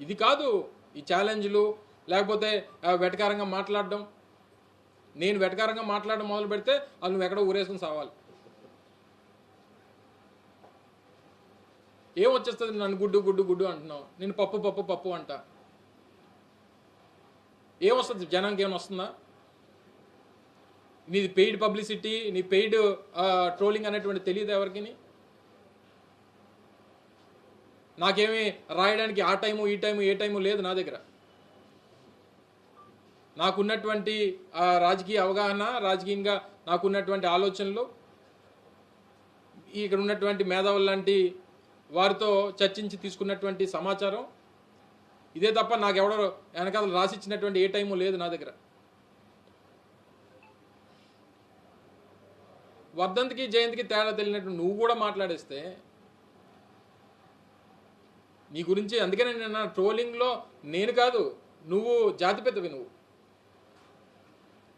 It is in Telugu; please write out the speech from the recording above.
ఇది కాదు ఈ ఛాలెంజ్లు, లేకపోతే వెటకారంగా మాట్లాడడం. నేను వెటకారంగా మాట్లాడడం మొదలు పెడితే అది నువ్వు ఎక్కడో ఊరేసుకుని సావాలి. ఏం వచ్చేస్తుంది? నన్ను గుడ్డు గుడ్డు గుడ్డు అంటున్నావు, నేను పప్పు పప్పు పప్పు అంట. ఏమొస్తుంది? జనానికి ఏమైనా వస్తుందా? నీది పెయిడ్ పబ్లిసిటీ, నీ పెయిడ్ ట్రోలింగ్ అనేటువంటి తెలియదు ఎవరికి. నాకేమీ రాయడానికి ఆ టైము ఈ టైము ఏ టైము లేదు నా దగ్గర. నాకున్నటువంటి రాజకీయ అవగాహన, రాజకీయంగా నాకున్నటువంటి ఆలోచనలు, ఇక్కడ ఉన్నటువంటి మేధావులు లాంటి వారితో చర్చించి తీసుకున్నటువంటి సమాచారం ఇదే తప్ప నాకెవడో వెనకాల రాసిచ్చినటువంటి ఏ టైము లేదు నా దగ్గర. వర్ధంతికి జయంతికి తేడా తెలియనట్టు నువ్వు కూడా మాట్లాడేస్తే నీ గురించి. అందుకనే నిన్న ట్రోలింగ్లో నేను కాదు, నువ్వు జాతిపెద్దవి. నువ్వు